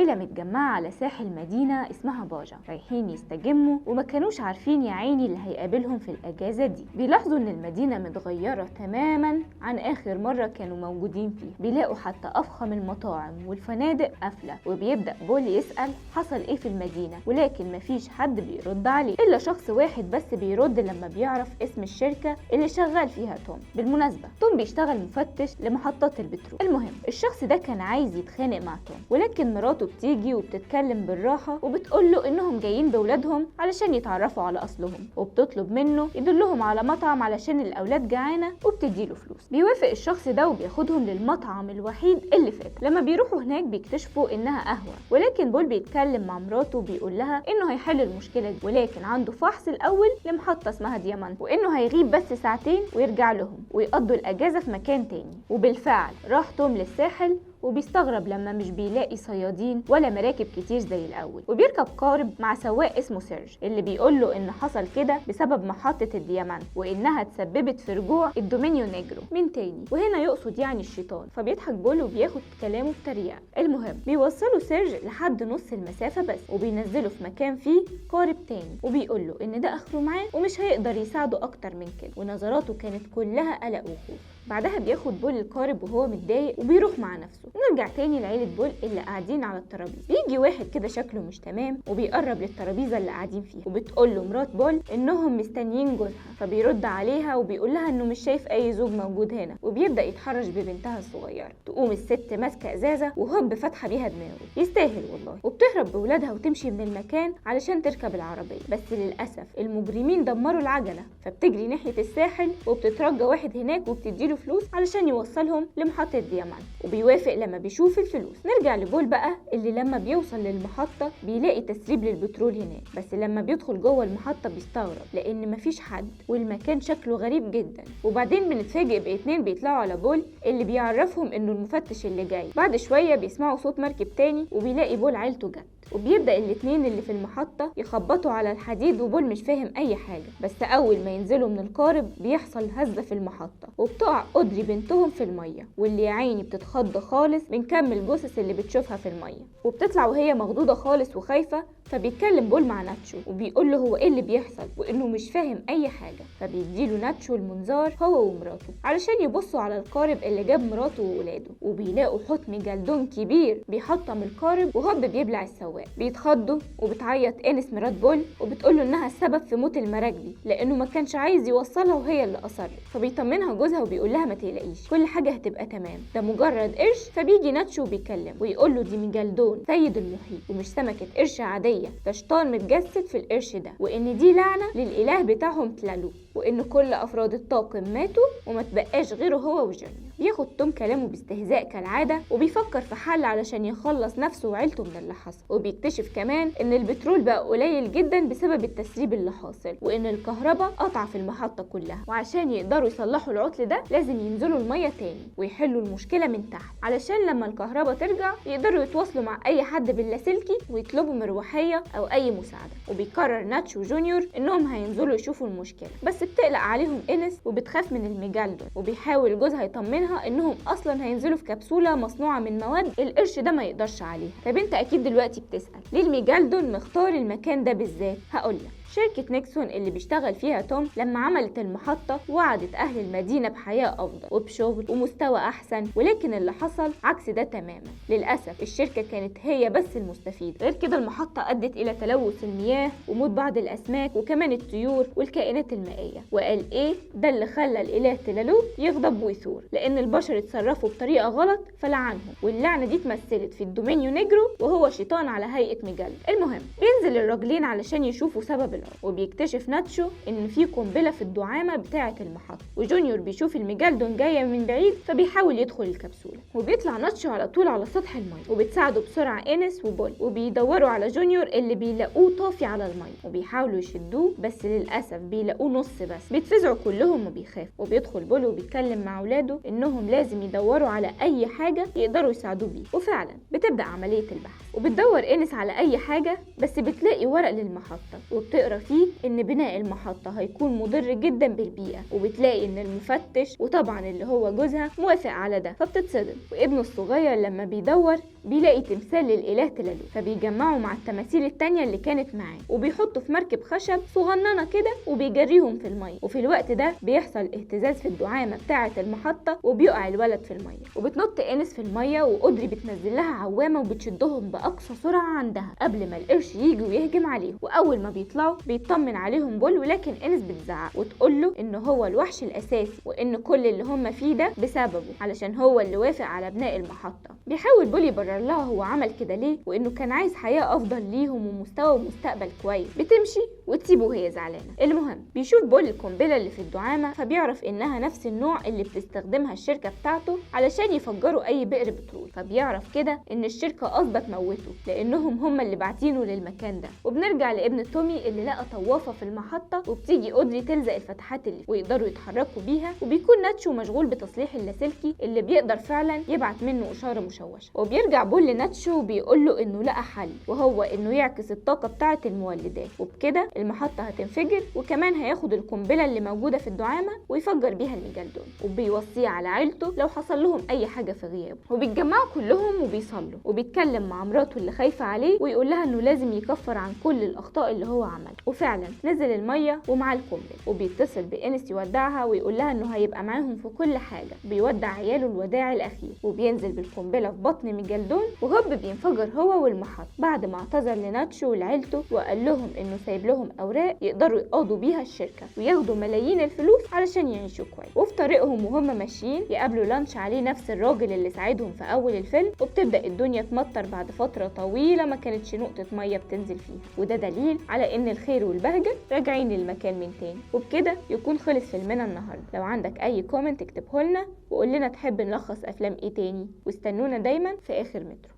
عيلة متجمعة على ساحل مدينة اسمها باجا، رايحين يستجموا وما كانوش عارفين يا عيني اللي هيقابلهم في الأجازة دي. بيلاحظوا إن المدينة متغيرة تماما عن آخر مرة كانوا موجودين فيها، بيلاقوا حتى أفخم المطاعم والفنادق قافلة. وبيبدأ بول يسأل حصل إيه في المدينة، ولكن مفيش حد بيرد عليه إلا شخص واحد بس بيرد لما بيعرف اسم الشركة اللي شغال فيها توم. بالمناسبة توم بيشتغل مفتش لمحطات البترول. المهم الشخص ده كان عايز يتخانق مع توم، ولكن مراته بتيجي وبتتكلم بالراحة وبتقول له إنهم جايين بولادهم علشان يتعرفوا على أصلهم، وبتطلب منه يدلهم على مطعم علشان الأولاد جعانة وبتديله فلوس. بيوافق الشخص ده وبياخدهم للمطعم الوحيد اللي فات. لما بيروحوا هناك بيكتشفوا إنها قهوة، ولكن بول بيتكلم مع مراته وبيقول لها إنه هيحل المشكلة دي، ولكن عنده فحص الأول لمحطة اسمها ديامانت، وإنه هيغيب بس ساعتين ويرجع لهم ويقضوا الأجازة في مكان تاني. وبالفعل راح توم للساحل وبيستغرب لما مش بيلاقي صيادين ولا مراكب كتير زي الأول، وبيركب قارب مع سواق اسمه سيرج اللي بيقوله إن حصل كده بسبب محطة الديامانت وإنها تسببت في رجوع الدومينيو نيجرو من تاني، وهنا يقصد يعني الشيطان. فبيضحك بول وبياخد كلامه بتريقة. المهم بيوصلوا سيرج لحد نص المسافة بس، وبينزله في مكان فيه قارب تاني وبيقوله إن ده آخره معاه ومش هيقدر يساعده أكتر من كده، ونظراته كانت كلها قلق وخوف. بعدها بياخد بول القارب وهو متضايق وبيروح مع نفسه. نرجع تاني لعيلة بول اللي قاعدين على الترابيزه. بيجي واحد كده شكله مش تمام وبيقرب للترابيزه اللي قاعدين فيها، وبتقول له مرات بول انهم مستنيين جوزها، فبيرد عليها وبيقول لها انه مش شايف اي زوج موجود هنا، وبيبدا يتحرش ببنتها الصغيره. تقوم الست ماسكه ازازه وهوب فاتحه بيها دماغه. يستاهل والله. وبتهرب بولادها وتمشي من المكان علشان تركب العربيه، بس للاسف المجرمين دمروا العجله، فبتجري ناحيه الساحل وبتترجى واحد هناك وبتديله فلوس علشان يوصلهم لمحطه ديامانت، وبيوافق لما بيشوف الفلوس. نرجع لبول بقى اللي لما بيوصل للمحطة بيلاقي تسريب للبترول هناك، بس لما بيدخل جوه المحطة بيستغرب لأن مفيش حد والمكان شكله غريب جدا. وبعدين بنتفاجئ باتنين بيطلعوا على بول اللي بيعرفهم انه المفتش اللي جاي. بعد شوية بيسمعوا صوت مركب تاني وبيلاقي بول عيلته جت، وبيبدأ الاتنين اللي في المحطة يخبطوا على الحديد وبول مش فاهم أي حاجة. بس أول ما ينزلوا من القارب بيحصل هزة في المحطة وبتقع أودري بنتهم في المية، واللي يا عيني بتتخض خالص من كم الجثث اللي بتشوفها في المية، وبتطلع وهي مخضوضة خالص وخايفة. فبيتكلم بول مع ناتشو وبيقول له هو ايه اللي بيحصل وانه مش فاهم اي حاجة. فبيديله ناتشو المنظار هو ومراته علشان يبصوا على القارب اللي جاب مراته وولاده، وبيلاقوا حوت ميجالدون كبير بيحطم القارب وهوب بيبلع السواق. بيتخضوا وبتعيط انس مرات بول وبتقول له انها السبب في موت المراكبي لانه ما كانش عايز يوصلها وهي اللي اصرت. فبيطمنها جوزها وبيقول لها ما تقلقيش كل حاجة هتبقى تمام، ده مجرد قرش. فبيجي ناتشو وبيكلم ويقول له دي ميجالدون سيد المحيط ومش سمكة قرش عادية، ده شيطان متجسد في القرش ده، وان دي لعنة للاله بتاعهم تلالو، وان كل افراد الطاقم ماتوا وما تبقاش غيره هو وجونيور. بياخد توم كلامه باستهزاء كالعادة وبيفكر في حل علشان يخلص نفسه وعيلته من اللي حصل. وبيكتشف كمان ان البترول بقى قليل جدا بسبب التسريب اللي حاصل، وان الكهرباء قطع في المحطة كلها، وعشان يقدروا يصلحوا العطل ده لازم ينزلوا المية تاني ويحلوا المشكلة من تحت علشان لما الكهرباء ترجع يقدروا يتواصلوا مع اي حد باللاسلكي ويطلبوا مروحية او اي مساعدة. وبيقرر ناتشو وجونيور انهم هينزلوا يشوفوا المشكلة، بس بتقلق عليهم انس وبتخاف من الميجالدون، وبيحاول جوزها يطمنها انهم اصلا هينزلوا في كبسولة مصنوعة من مواد القرش ده ما يقدرش عليها. طب انت اكيد دلوقتي بتسأل ليه الميجالدون مختار المكان ده بالذات؟ هقولك شركة نيكسون اللي بيشتغل فيها توم لما عملت المحطة وعدت أهل المدينة بحياة أفضل وبشغل ومستوى أحسن، ولكن اللي حصل عكس ده تماما. للأسف الشركة كانت هي بس المستفيد. غير كده المحطة أدت إلى تلوث المياه وموت بعض الأسماك وكمان الطيور والكائنات المائية. وقال إيه ده اللي خلى الإله تلالو يغضب ويثور، لأن البشر اتصرفوا بطريقة غلط فلعنهم، واللعنة دي اتمثلت في الدومينيو نيجرو وهو شيطان على هيئة ميجالدون. المهم بينزل الراجلين علشان يشوفوا سبب وبيكتشف ناتشو ان في قنبله في الدعامه بتاعه المحطه، وجونيور بيشوف الميجالدون جايه من بعيد فبيحاول يدخل الكبسوله، وبيطلع ناتشو على طول على سطح الميه وبتساعده بسرعه انس وبول، وبيدوروا على جونيور اللي بيلاقوه طافي على الميه وبيحاولوا يشدوه، بس للاسف بيلاقوه نص بس. بيتفزعوا كلهم وبيخافوا، وبيدخل بول وبيتكلم مع اولاده انهم لازم يدوروا على اي حاجه يقدروا يساعدوه بيه، وفعلا بتبدا عمليه البحث. وبتدور إنس على أي حاجة، بس بتلاقي ورق للمحطة وبتقرأ فيه إن بناء المحطة هيكون مضر جدا بالبيئة، وبتلاقي إن المفتش وطبعا اللي هو جوزها موافق على ده، فبتتصدم. وابنه الصغير لما بيدور بيلاقي تمثال للإله تلالو، فبيجمعوا مع التماثيل التانية اللي كانت معاه وبيحطوا في مركب خشب صغننة كده وبيجريهم في المية. وفي الوقت ده بيحصل اهتزاز في الدعامة بتاعة المحطة وبيقع الولد في المية، وبتنط إنس في المية وقدري بتنزل لها عوامة وبتشدهم بأقصى سرعة عندها قبل ما القرش يجي ويهجم عليهم. وأول ما بيطلعوا بيطمن عليهم بول، ولكن إنس بتزعق وتقول له إن هو الوحش الأساسي وإن كل اللي هم فيه ده بسببه علشان هو اللي وافق على بناء المحطة. بيحاول بول يبرر لها هو عمل كده ليه وإنه كان عايز حياة أفضل ليهم ومستوى ومستقبل كويس. بتمشي وتسيبه وهي زعلانة. المهم بيشوف بول القنبلة اللي في الدعامة، فبيعرف إنها نفس النوع اللي بتستخدمها الشركة بتاعته علشان يفجروا أي بئر بترول، فبيعرف كده إن الشركة قصدها تموته لأنهم هم اللي باعتينه للمكان ده. وبنرجع لابن تومي اللي لقى طوافة في المحطة وبتيجي أودري تلزق الفتحات اللي ويقدروا يتحركوا بيها، وبيكون ناتشو مشغول بتصليح اللاسلكي اللي بيقدر فعلا يبعت منه إشارة مشوشة. وبيرجع بول لناتشو وبيقول له إنه لقى حل، وهو إنه يعكس الطاقة بتاعة المولدات، وبكده المحطة هتنفجر وكمان هياخد القنبلة اللي موجودة في الدعامة ويفجر بيها الميجالدون، وبيوصيه على عيلته لو حصل لهم أي حاجة في غيابه. وبيتجمعوا كلهم وبيصلوا، وبيتكلم مع مراته اللي خايفة عليه ويقول لها إنه لازم يكفر عن كل الأخطاء اللي هو عملها. وفعلا نزل المية ومعاه القنبلة، وبيتصل بإنس يودعها ويقول لها إنه هيبقى معاهم في كل حاجة. بيودع عياله الوداع الأخير وبينزل بالقنبلة في بطن ميجالدون، وهوب بينفجر هو والمحطة بعد ما اعتذر لناتشو ولعيلته وقال لهم إنه سايب لهم أوراق يقدروا يقاضوا بيها الشركة وياخدوا ملايين الفلوس علشان يعيشوا كويس. وفي طريقهم وهم ماشيين يقابلوا لانش عليه نفس الراجل اللي ساعدهم في أول الفيلم، وبتبدأ الدنيا تمطر بعد فترة طويلة ما كانتش نقطة مية بتنزل فيها، وده دليل على إن الخير والبهجة راجعين للمكان من تاني. وبكده يكون خلص فيلمنا النهاردة. لو عندك أي كومنت اكتبه لنا وقول لنا تحب نلخص أفلام إيه تاني، واستنونا دايما في آخر مترو.